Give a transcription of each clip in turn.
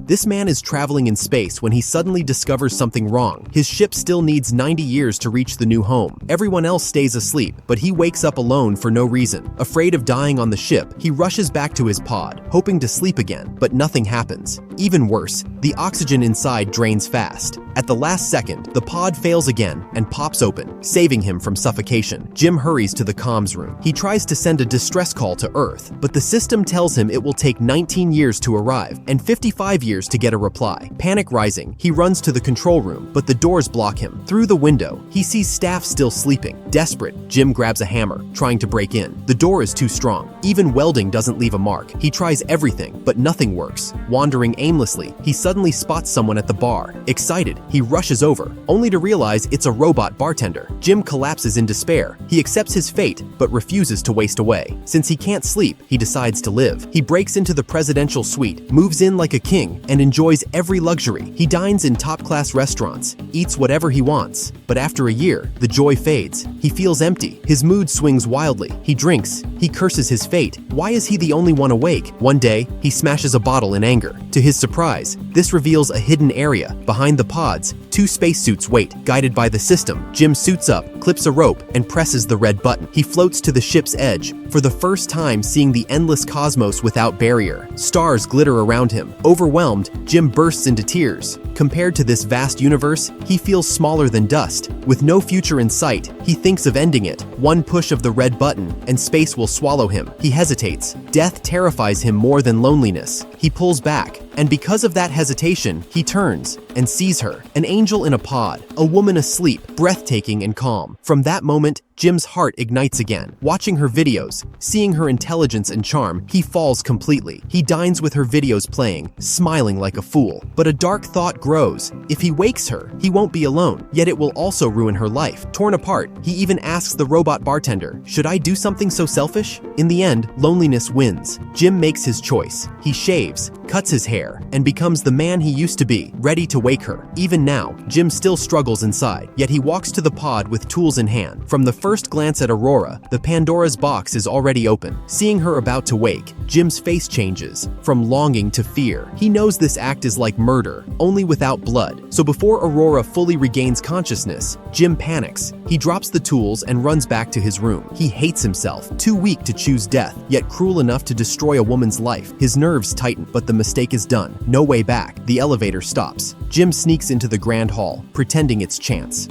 This man is traveling in space when he suddenly discovers something wrong. His ship still needs 90 years to reach the new home. Everyone else stays asleep, but he wakes up alone for no reason. Afraid of dying on the ship, he rushes back to his pod, hoping to sleep again, but nothing happens. Even worse, the oxygen inside drains fast. At the last second, the pod fails again and pops open, saving him from suffocation. Jim hurries to the comms room. He tries to send a distress call to Earth, but the system tells him it will take 19 years to arrive and 55 years to get a reply. Panic rising, he runs to the control room, but the doors block him. Through the window, he sees staff still sleeping. Desperate, Jim grabs a hammer, trying to break in. The door is too strong. Even welding doesn't leave a mark. He tries everything, but nothing works. Wandering aimlessly, he suddenly spots someone at the bar. Excited, he rushes over, only to realize it's a robot bartender. Jim collapses in despair. He accepts his fate, but refuses to waste away. Since he can't sleep, he decides to live. He breaks into the presidential suite, moves in like a king, and enjoys every luxury. He dines in top-class restaurants, eats whatever he wants. But after a year, the joy fades. He feels empty. His mood swings wildly. He drinks. He curses his fate. Why is he the only one awake? One day, he smashes a bottle in anger. To his surprise, this reveals a hidden area. Behind the pods, 2 spacesuits wait. Guided by the system, Jim suits up, clips a rope, and presses the red button. He floats to the ship's edge, for the first time seeing the endless cosmos without barrier. Stars glitter around him. Overwhelmed, Jim bursts into tears. Compared to this vast universe, he feels smaller than dust. With no future in sight, he thinks of ending it. One push of the red button, and space will swallow him. He hesitates. Death terrifies him more than loneliness. He pulls back, and because of that hesitation, he turns and sees her, an angel in a pod, a woman asleep, breathtaking and calm. From that moment, Jim's heart ignites again. Watching her videos, seeing her intelligence and charm, he falls completely. He dines with her videos playing, smiling like a fool. But a dark thought grows. If he wakes her, he won't be alone, yet it will also ruin her life. Torn apart, he even asks the robot bartender, "Should I do something so selfish?" In the end, loneliness wins. Jim makes his choice. He shaves, cuts his hair, and becomes the man he used to be, ready to wake her. Even now, Jim still struggles inside, yet he walks to the pod with tools in hand. From the first glance at Aurora, the Pandora's box is already open. Seeing her about to wake, Jim's face changes, from longing to fear. He knows this act is like murder, only without blood. So before Aurora fully regains consciousness, Jim panics. He drops the tools and runs back to his room. He hates himself, too weak to choose death, yet cruel enough to destroy a woman's life. His nerves tighten, but the mistake is done. No way back. The elevator stops. Jim sneaks into the grand hall, pretending it's Chance.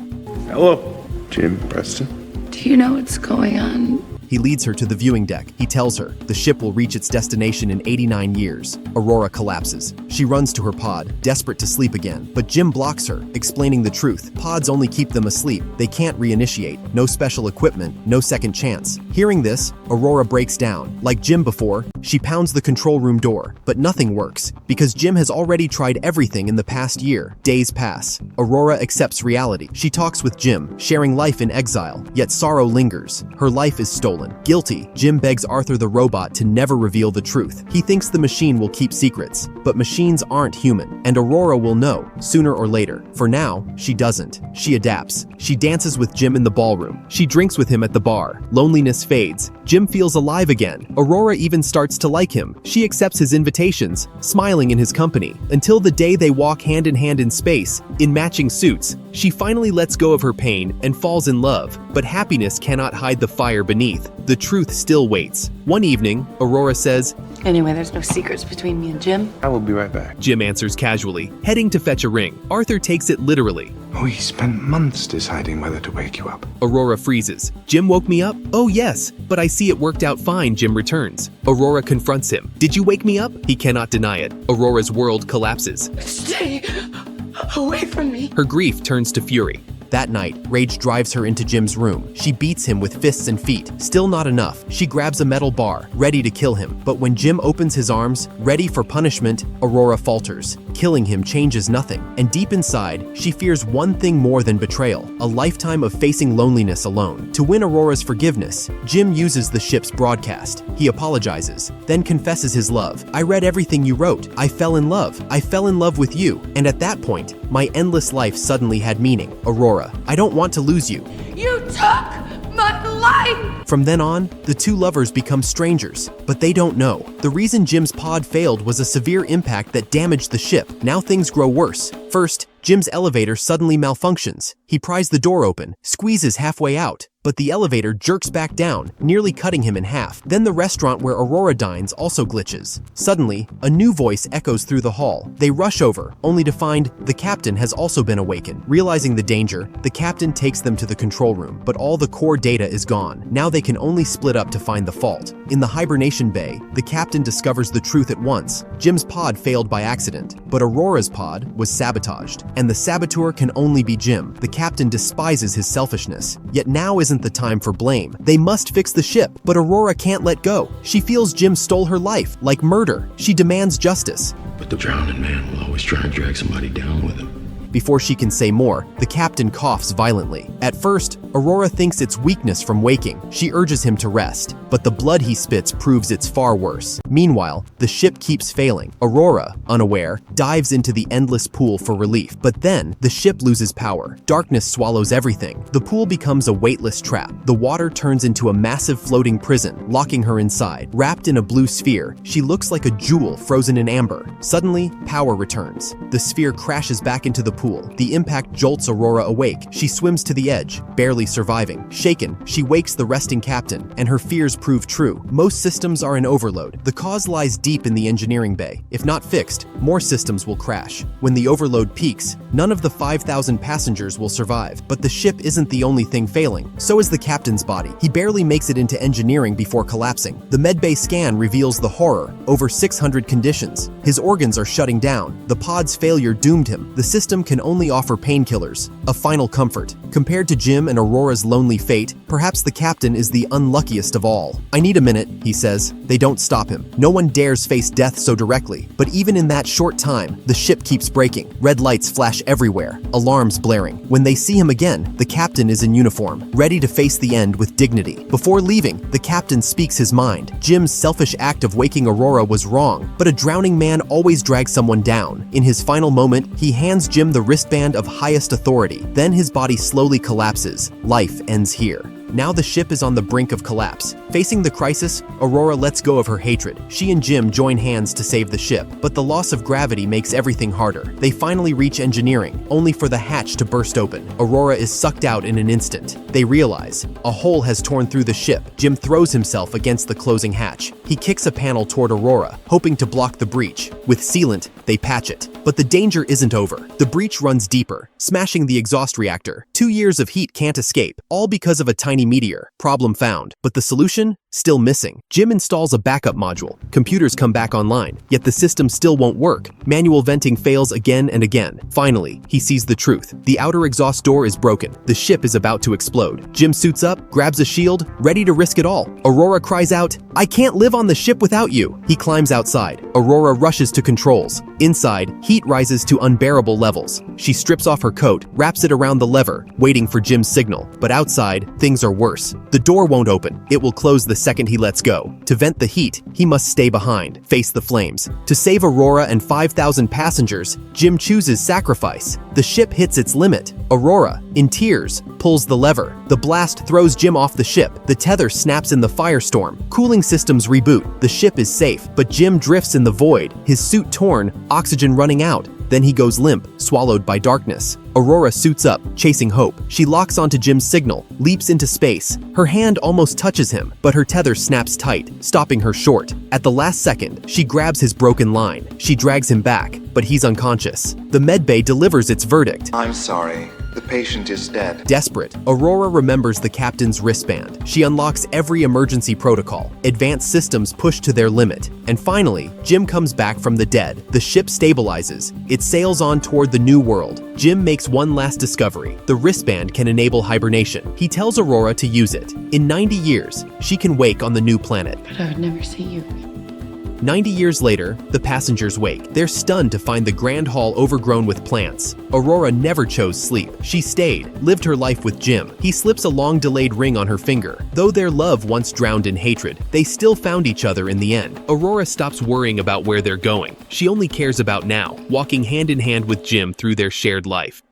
Hello, Jim Preston. Do you know what's going on? He leads her to the viewing deck. He tells her the ship will reach its destination in 89 years. Aurora collapses. She runs to her pod, desperate to sleep again. But Jim blocks her, explaining the truth. Pods only keep them asleep. They can't reinitiate. No special equipment, no second chance. Hearing this, Aurora breaks down. Like Jim before, she pounds the control room door, but nothing works, because Jim has already tried everything in the past year. Days pass. Aurora accepts reality. She talks with Jim, sharing life in exile, yet sorrow lingers. Her life is stolen. Guilty, Jim begs Arthur the robot to never reveal the truth. He thinks the machine will keep secrets, but machines aren't human, and Aurora will know, sooner or later. For now, she doesn't. She adapts. She dances with Jim in the ballroom. She drinks with him at the bar. Loneliness fades. Jim feels alive again. Aurora even starts to like him. She accepts his invitations, smiling in his company, until the day they walk hand in hand in space, in matching suits. She finally lets go of her pain and falls in love, but happiness cannot hide the fire beneath. The truth still waits. One evening, Aurora says, Anyway, there's no secrets between me and Jim. I will be right back. Jim answers casually, heading to fetch a ring. Arthur takes it literally. We spent months deciding whether to wake you up. Aurora freezes. Jim woke me up? Oh yes, but I see it worked out fine, Jim returns. Aurora confronts him. Did you wake me up? He cannot deny it. Aurora's world collapses. Stay away from me. Her grief turns to fury. That night, rage drives her into Jim's room. She beats him with fists and feet. Still not enough, she grabs a metal bar, ready to kill him. But when Jim opens his arms, ready for punishment, Aurora falters. Killing him changes nothing. And deep inside, she fears one thing more than betrayal, a lifetime of facing loneliness alone. To win Aurora's forgiveness, Jim uses the ship's broadcast. He apologizes, then confesses his love. I read everything you wrote. I fell in love. I fell in love with you. And at that point, my endless life suddenly had meaning. Aurora, I don't want to lose you. You took my lying! From then on, the two lovers become strangers, but they don't know. The reason Jim's pod failed was a severe impact that damaged the ship. Now things grow worse. First, Jim's elevator suddenly malfunctions. He pries the door open, squeezes halfway out, but the elevator jerks back down, nearly cutting him in half. Then the restaurant where Aurora dines also glitches. Suddenly, a new voice echoes through the hall. They rush over, only to find the captain has also been awakened. Realizing the danger, the captain takes them to the control room, but all the core data is gone. Now they can only split up to find the fault. In the hibernation bay, the captain discovers the truth at once. Jim's pod failed by accident, but Aurora's pod was sabotaged. And the saboteur can only be Jim. The captain despises his selfishness. Yet now isn't the time for blame. They must fix the ship, but Aurora can't let go. She feels Jim stole her life, like murder. She demands justice. But the drowning man will always try and drag somebody down with him. Before she can say more, the captain coughs violently. At first, Aurora thinks it's weakness from waking. She urges him to rest, but the blood he spits proves it's far worse. Meanwhile, the ship keeps failing. Aurora, unaware, dives into the endless pool for relief, but then the ship loses power. Darkness swallows everything. The pool becomes a weightless trap. The water turns into a massive floating prison, locking her inside. Wrapped in a blue sphere, she looks like a jewel frozen in amber. Suddenly, power returns. The sphere crashes back into the pool. The impact jolts Aurora awake. She swims to the edge, barely surviving. Shaken, she wakes the resting captain, and her fears prove true. Most systems are in overload. The cause lies deep in the engineering bay. If not fixed, more systems will crash. When the overload peaks, none of the 5,000 passengers will survive. But the ship isn't the only thing failing. So is the captain's body. He barely makes it into engineering before collapsing. The medbay scan reveals the horror: over 600 conditions. His organs are shutting down. The pod's failure doomed him. The system can only offer painkillers, a final comfort. Compared to Jim and Aurora's lonely fate, perhaps the captain is the unluckiest of all. "I need a minute," he says. They don't stop him. No one dares face death so directly. But even in that short time, the ship keeps breaking. Red lights flash everywhere, alarms blaring. When they see him again, the captain is in uniform, ready to face the end with dignity. Before leaving, the captain speaks his mind. Jim's selfish act of waking Aurora was wrong, but a drowning man always drags someone down. In his final moment, he hands Jim the wristband of highest authority. Then his body slowly collapses. Life ends here. Now the ship is on the brink of collapse. Facing the crisis, Aurora lets go of her hatred. She and Jim join hands to save the ship, but the loss of gravity makes everything harder. They finally reach engineering, only for the hatch to burst open. Aurora is sucked out in an instant. They realize a hole has torn through the ship. Jim throws himself against the closing hatch. He kicks a panel toward Aurora, hoping to block the breach. With sealant, they patch it. But the danger isn't over. The breach runs deeper, smashing the exhaust reactor. 2 years of heat can't escape, all because of a tiny meteor. Problem found. But the solution? Still missing. Jim installs a backup module. Computers come back online, yet the system still won't work. Manual venting fails again and again. Finally, he sees the truth. The outer exhaust door is broken. The ship is about to explode. Jim suits up, grabs a shield, ready to risk it all. Aurora cries out, "I can't live on the ship without you." He climbs outside. Aurora rushes to controls. Inside, heat rises to unbearable levels. She strips off her coat, wraps it around the lever, waiting for Jim's signal. But outside, things are worse. The door won't open. It will close the second he lets go. To vent the heat, he must stay behind, face the flames. To save Aurora and 5,000 passengers, Jim chooses sacrifice. The ship hits its limit. Aurora, in tears, pulls the lever. The blast throws Jim off the ship. The tether snaps in the firestorm. Cooling systems reboot. The ship is safe, but Jim drifts in the void, his suit torn, oxygen running out. Then he goes limp, swallowed by darkness. Aurora suits up, chasing hope. She locks onto Jim's signal, leaps into space. Her hand almost touches him, but her tether snaps tight, stopping her short. At the last second, she grabs his broken line. She drags him back, but he's unconscious. The medbay delivers its verdict. I'm sorry. The patient is dead. Desperate, Aurora remembers the captain's wristband. She unlocks every emergency protocol. Advanced systems push to their limit. And finally, Jim comes back from the dead. The ship stabilizes. It sails on toward the new world. Jim makes one last discovery. The wristband can enable hibernation. He tells Aurora to use it. In 90 years, she can wake on the new planet. But I would never see you. 90 years later, the passengers wake. They're stunned to find the grand hall overgrown with plants. Aurora never chose sleep. She stayed, lived her life with Jim. He slips a long-delayed ring on her finger. Though their love once drowned in hatred, they still found each other in the end. Aurora stops worrying about where they're going. She only cares about now, walking hand in hand with Jim through their shared life.